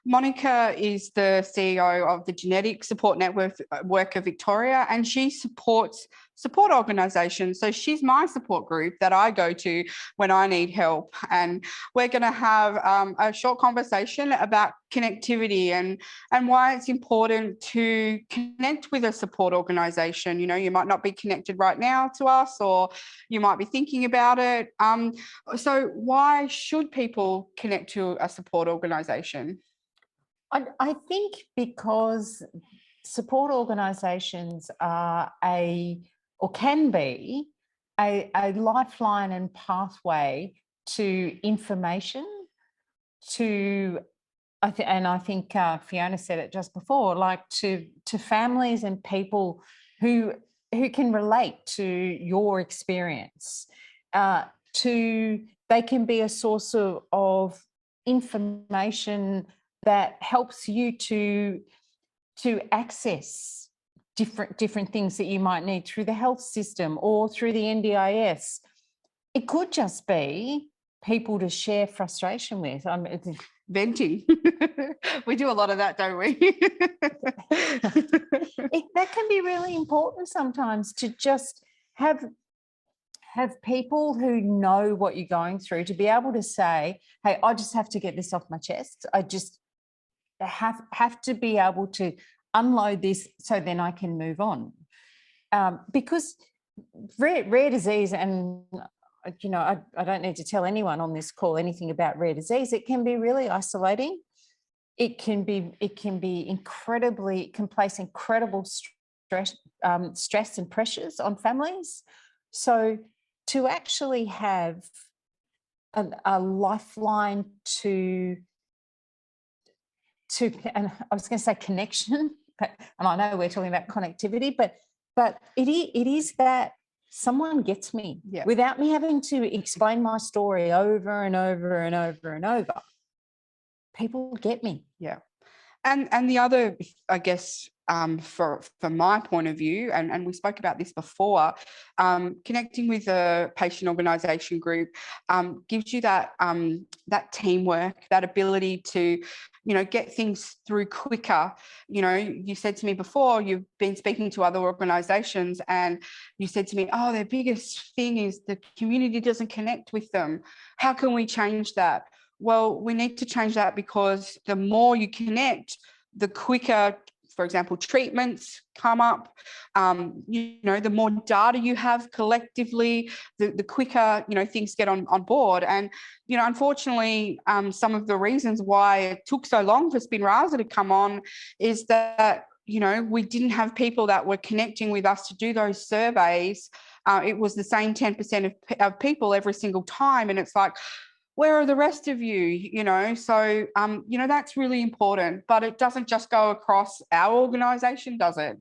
Monica is the CEO of the Genetic Support Network of Victoria, and she supports support organisations. So she's my support group that I go to when I need help. And we're going to have a short conversation about connectivity and why it's important to connect with a support organisation. You know, you might not be connected right now to us, or you might be thinking about it. So why should people connect to a support organisation? I think because support organisations are or can be a lifeline and pathway to information, and I think Fiona said it just before, like to families and people who can relate to your experience. They can be a source of information that helps you to access different things that you might need through the health system or through the NDIS. It could just be people to share frustration with. Venting. We do a lot of that, don't we? That can be really important sometimes, to just have people who know what you're going through, to be able to say, hey, I just have to get this off my chest. I just have to be able to unload this so then I can move on. Because rare disease, and you know, I don't need to tell anyone on this call anything about rare disease. It can be really isolating. It can place incredible stress and pressures on families. So to actually have a lifeline to, and I was going to say connection, and I know we're talking about connectivity, but it is that someone gets me without me having to explain my story over and over and over and over. People get me. Yeah. And the other, I guess, from my point of view, and we spoke about this before, connecting with a patient organisation group gives you that teamwork, that ability to, you know, get things through quicker. You know, you said to me before, you've been speaking to other organisations, and you said to me, oh, their biggest thing is the community doesn't connect with them. How can we change that? Well, we need to change that, because the more you connect, the quicker, for example, treatments come up. You know, the more data you have collectively, the quicker, you know, things get on board. And, you know, unfortunately, some of the reasons why it took so long for Spinraza to come on is that, you know, we didn't have people that were connecting with us to do those surveys. It was the same 10% of people every single time. And it's like, where are the rest of you? You know, so, you know, that's really important, but it doesn't just go across our organisation, does it?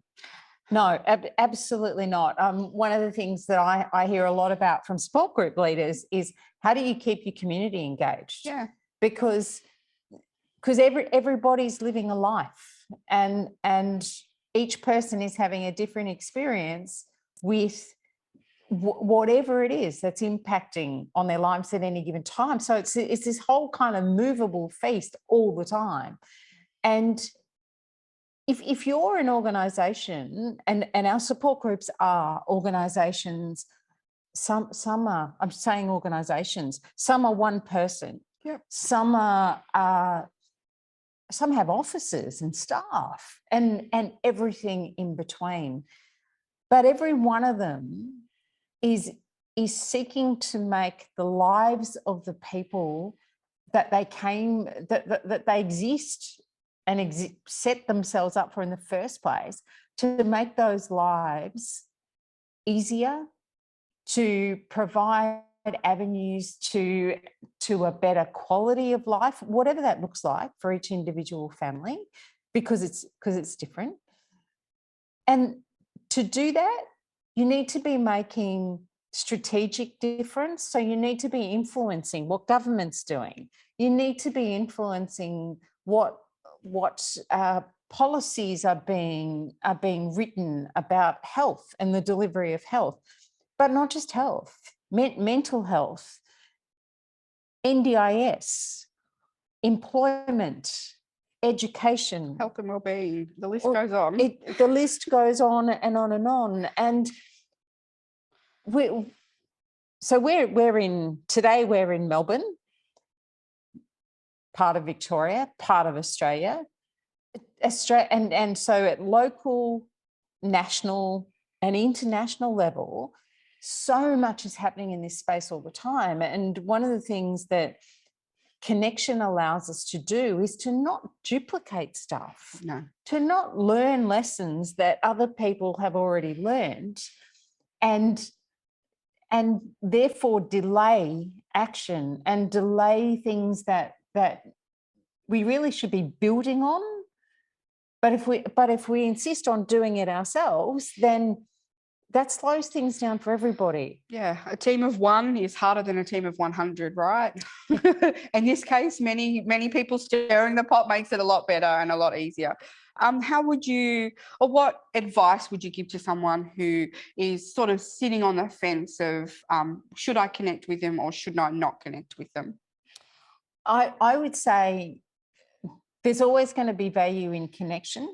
No, absolutely not. One of the things that I hear a lot about from support group leaders is, how do you keep your community engaged? Yeah. Because everybody's living a life, and each person is having a different experience with whatever it is that's impacting on their lives at any given time. So it's this whole kind of movable feast all the time. And if you're an organisation, and our support groups are organisations, some are, I'm saying organisations, some are one person, some are some have offices and staff and everything in between. But every one of them is seeking to make the lives of the people that they exist and set themselves up for in the first place, to make those lives easier, to provide avenues to a better quality of life, whatever that looks like for each individual family, because it's different. And to do that, you need to be making strategic difference. So you need to be influencing what government's doing. You need to be influencing what policies are being written about health and the delivery of health, but not just health, mental health, NDIS, employment, education, health and well-being. The list Well, goes on. The list goes on and on and on. And we're in Melbourne, part of Victoria, part of Australia. And so at local, national and international level, so much is happening in this space all the time. And one of the things that connection allows us to do is to not duplicate stuff, to not learn lessons that other people have already learned, and therefore delay action and delay things that we really should be building on. But if we insist on doing it ourselves, then that slows things down for everybody. Yeah, a team of one is harder than a team of 100, right? In this case, many people stirring the pot makes it a lot better and a lot easier. What advice would you give to someone who is sort of sitting on the fence of should I connect with them or should I not connect with them? I would say there's always going to be value in connection,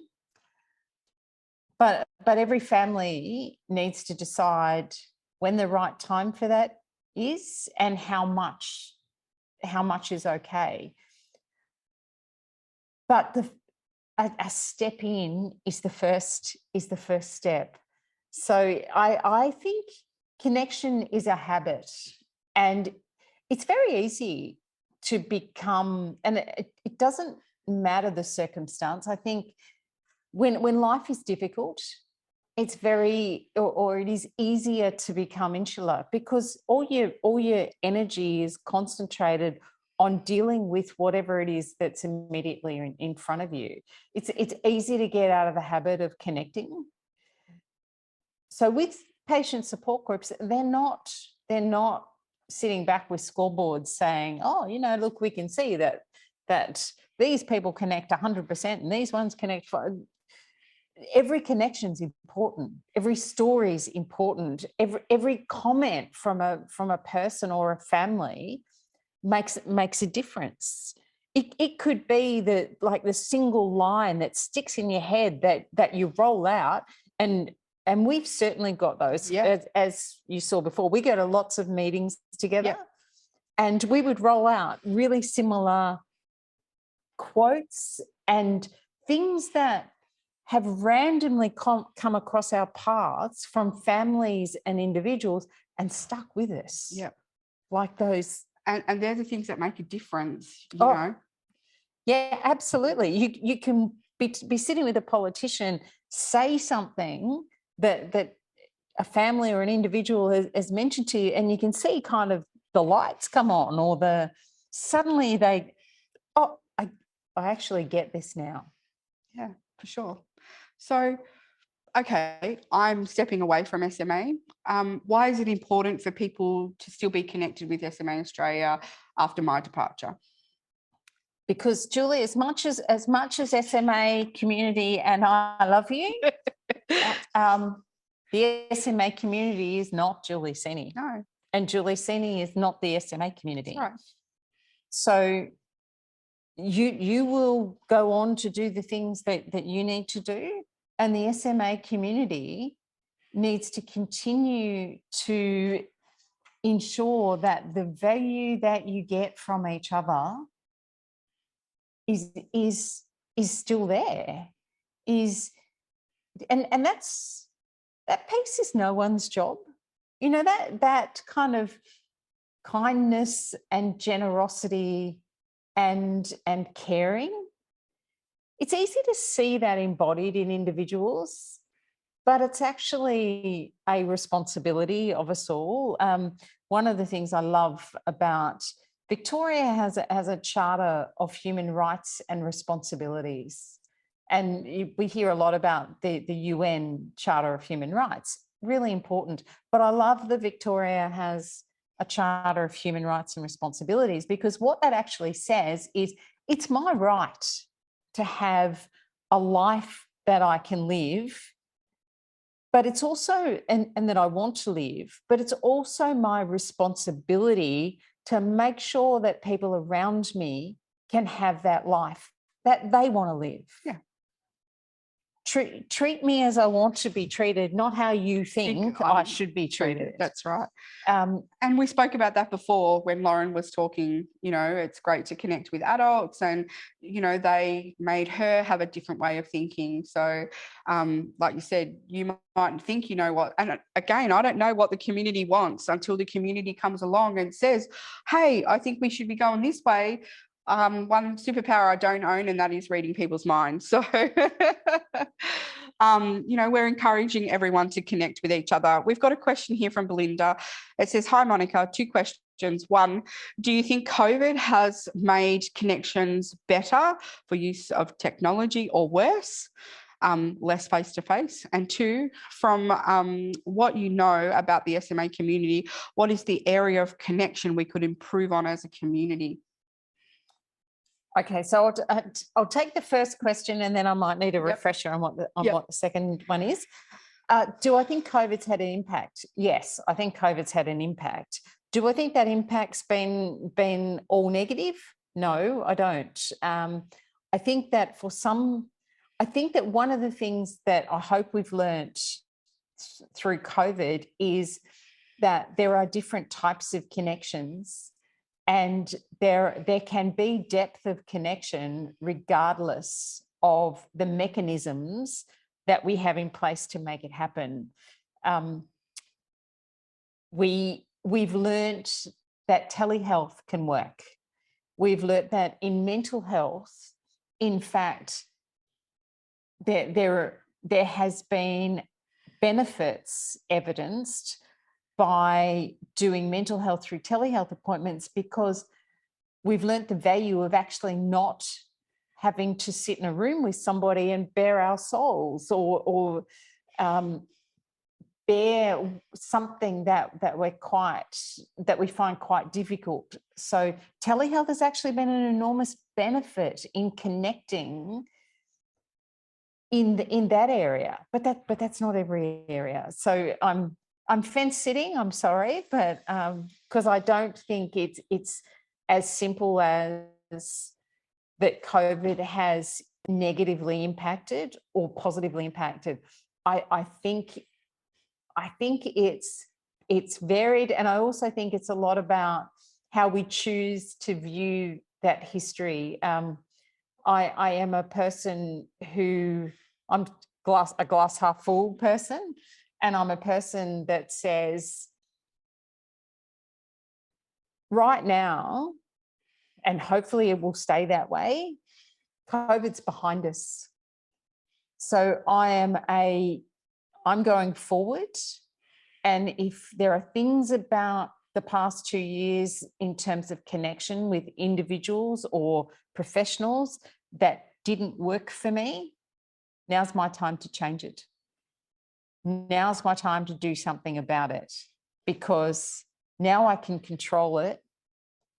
but every family needs to decide when the right time for that is and how much is okay. But a step in is the first step. So I think connection is a habit, and it's very easy to become, and it doesn't matter the circumstance. I think when life is difficult, it's it is easier to become insular because all your energy is concentrated on dealing with whatever it is that's immediately in front of you. It's easy to get out of the habit of connecting. So with patient support groups, they're not sitting back with scoreboards saying, oh, look, we can see that these people connect 100% and these ones connect. Every connection's important. Every story is important. Every comment from a person or a family makes a difference. It could be the single line that sticks in your head that you roll out, and we've certainly got those. As you saw before, we go to lots of meetings together, and we would roll out really similar quotes and things that have randomly come across our paths from families and individuals and stuck with us. Yeah, like those. And they're the things that make a difference, you know? Yeah, absolutely. You can be sitting with a politician, say something that a family or an individual has mentioned to you, and you can see kind of the lights come on, or suddenly they, I actually get this now. Yeah, for sure. So, okay, I'm stepping away from SMA. Why is it important for people to still be connected with SMA Australia after my departure? Because Julie, as much as SMA community, and I love you, the SMA community is not Julie Seni. No. And Julie Seni is not the SMA community. That's right. So you will go on to do the things that you need to do, and the SMA community needs to continue to ensure that the value that you get from each other is still there. And that piece is no one's job. That kind of kindness and generosity and caring, it's easy to see that embodied in individuals, but it's actually a responsibility of us all. One of the things I love about Victoria has a charter of human rights and responsibilities. And we hear a lot about the UN Charter of Human Rights, really important. But I love that Victoria has a Charter of Human Rights and Responsibilities, because what that actually says is it's my right to have a life that I can live, but it's also, and that I want to live, but it's also my responsibility to make sure that people around me can have that life that they want to live. Yeah. Treat me as I want to be treated, not how you think I should be treated. That's right. And we spoke about that before when Lauren was talking. You know, it's great to connect with adults, and you know, they made her have a different way of thinking. So, like you said, you might think you know what. And again, I don't know what the community wants until the community comes along and says, "Hey, I think we should be going this way." One superpower I don't own, and that is reading people's minds. So, you know, we're encouraging everyone to connect with each other. We've got a question here from Belinda. It says, "Hi, Monica, 2 questions. 1, do you think COVID has made connections better for use of technology or worse? Less face-to-face? And 2, from what you know about the SMA community, what is the area of connection we could improve on as a community?" Okay, so I'll take the first question, and then I might need a refresher on what the second one is. Do I think COVID's had an impact? Yes, I think COVID's had an impact. Do I think that impact's been all negative? No, I don't. I think that one of the things that I hope we've learnt through COVID is that there are different types of connections. And there can be depth of connection regardless of the mechanisms that we have in place to make it happen. We've learnt that telehealth can work. We've learnt that in mental health, in fact, there has been benefits evidenced by doing mental health through telehealth appointments, because we've learnt the value of actually not having to sit in a room with somebody and bare our souls or bear something that we find quite difficult. So telehealth has actually been an enormous benefit in connecting in that area, but that's not every area. So I'm fence sitting, I'm sorry, but because I don't think it's as simple as that COVID has negatively impacted or positively impacted. I think it's varied, and I also think it's a lot about how we choose to view that history. I am a person I'm a glass half full person. And I'm a person that says, right now, and hopefully it will stay that way, COVID's behind us. So I'm going forward. And if there are things about the past 2 years in terms of connection with individuals or professionals that didn't work for me, now's my time to change it. Now's my time to do something about it, because now I can control it,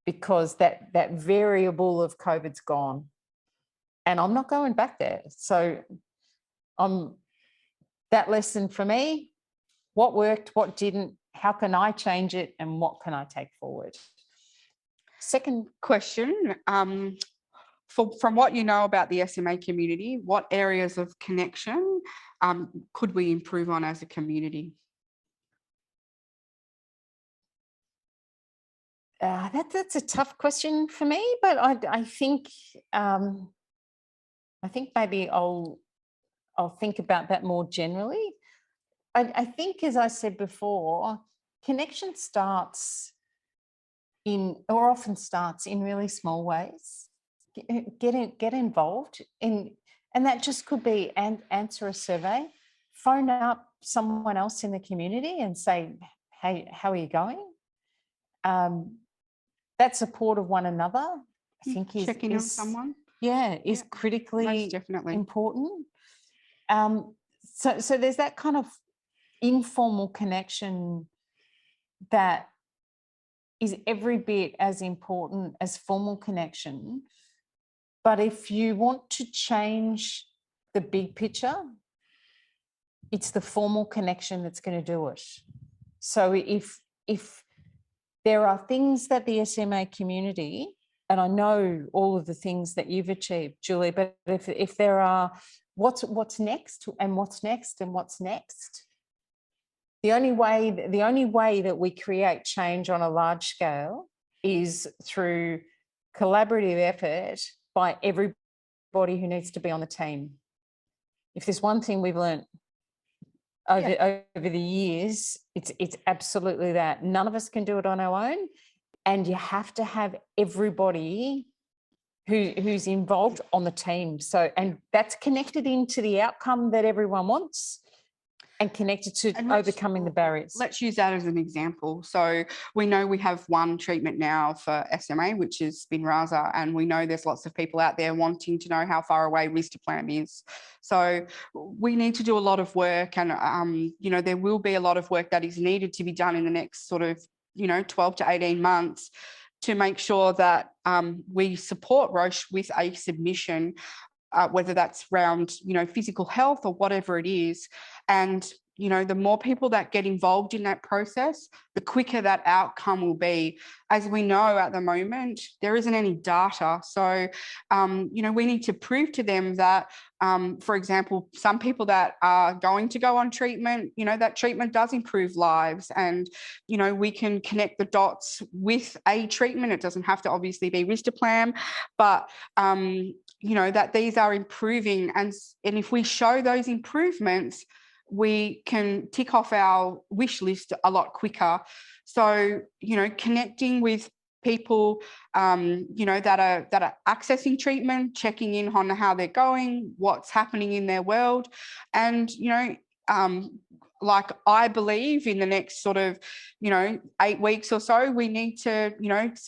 because that variable of COVID's gone and I'm not going back there. So that lesson for me, what worked, what didn't, how can I change it, and what can I take forward? Second question, from what you know about the SMA community, what areas of connection could we improve on as a community? That's a tough question for me, but I think maybe I'll think about that more generally. I think, as I said before, connection often starts in really small ways. Get involved in, and that just could be answer a survey, phone up someone else in the community and say, "Hey, how are you going?" That support of one another, I think, checking on someone, is critically definitely important. So there's that kind of informal connection that is every bit as important as formal connection. But if you want to change the big picture, it's the formal connection that's going to do it. So if there are things that the SMA community and I know all of the things that you've achieved, Julie, but if there are, what's next and what's next and what's next? The only way that we create change on a large scale is through collaborative effort by everybody who needs to be on the team. If there's one thing we've learned over the years, it's absolutely that. None of us can do it on our own, and you have to have everybody who's involved on the team. So, and that's connected into the outcome that everyone wants, and connected to overcoming the barriers. Let's use that as an example. So we know we have one treatment now for SMA, which is Spinraza, and we know there's lots of people out there wanting to know how far away risdiplam is. So we need to do a lot of work, and there will be a lot of work that is needed to be done in the next sort of 12 to 18 months to make sure that we support Roche with a submission, whether that's around, physical health or whatever it is. And, the more people that get involved in that process, the quicker that outcome will be. As we know at the moment, there isn't any data. So, we need to prove to them that, for example, some people that are going to go on treatment, that treatment does improve lives, and, we can connect the dots with a treatment. It doesn't have to obviously be risdiplam, but, that these are improving. And if we show those improvements, we can tick off our wish list a lot quicker. So, connecting with people, that are accessing treatment, checking in on how they're going, what's happening in their world. And, like I believe in the next sort of, 8 weeks or so, we need to,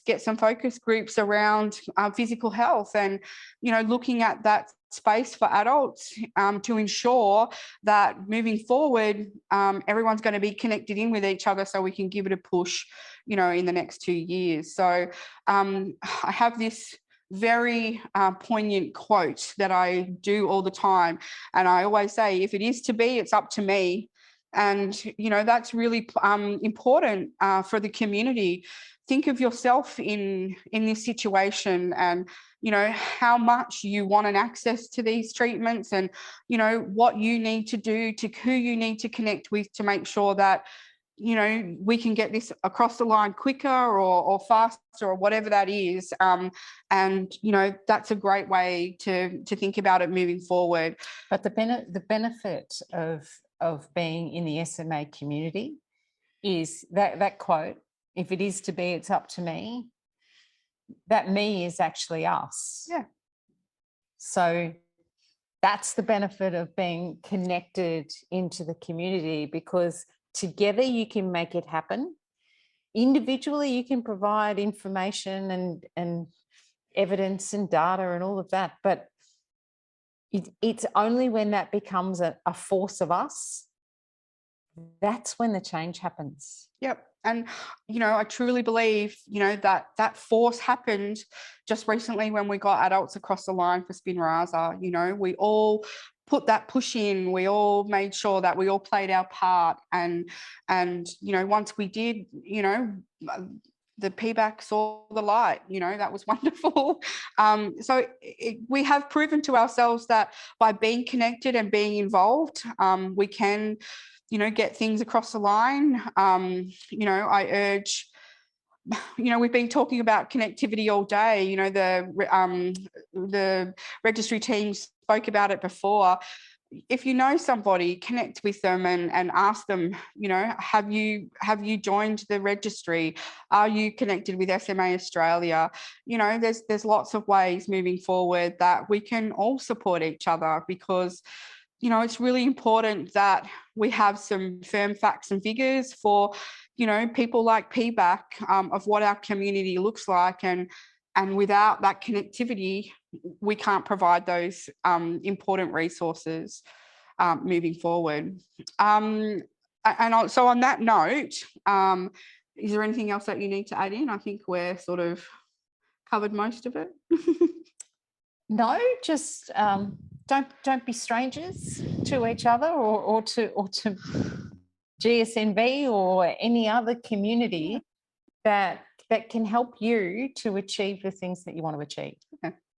get some focus groups around physical health and, looking at that space for adults to ensure that moving forward, everyone's going to be connected in with each other so we can give it a push, in the next 2 years. So I have this very poignant quote that I do all the time. And I always say, if it is to be, it's up to me. And, that's really important for the community. Think of yourself in this situation and, how much you want an access to these treatments and, what you need to do, to who you need to connect with to make sure that, we can get this across the line quicker or faster or whatever that is. And, that's a great way to think about it moving forward. But the benefit of being in the SMA community is that quote, if it is to be, it's up to me. That me is actually us. Yeah. So that's the benefit of being connected into the community, because together you can make it happen. Individually, you can provide information and evidence and data and all of that. But it's only when that becomes a force of us, that's when the change happens. Yep. And, I truly believe, that force happened just recently when we got adults across the line for Spinraza. We all put that push in. We all made sure that we all played our part. And once we did, the payback saw the light, that was wonderful. So we have proven to ourselves that by being connected and being involved, we can, get things across the line. I urge, we've been talking about connectivity all day. The registry team spoke about it before. If you know somebody, connect with them and ask them, have you joined the registry? Are you connected with SMA Australia? There's lots of ways moving forward that we can all support each other, because it's really important that we have some firm facts and figures for, people like PBAC, of what our community looks like. And without that connectivity, we can't provide those important resources moving forward. So on that note, is there anything else that you need to add in? I think we're sort of covered most of it. No, just don't be strangers to each other or to GSNV or any other community that that can help you to achieve the things that you want to achieve. Okay.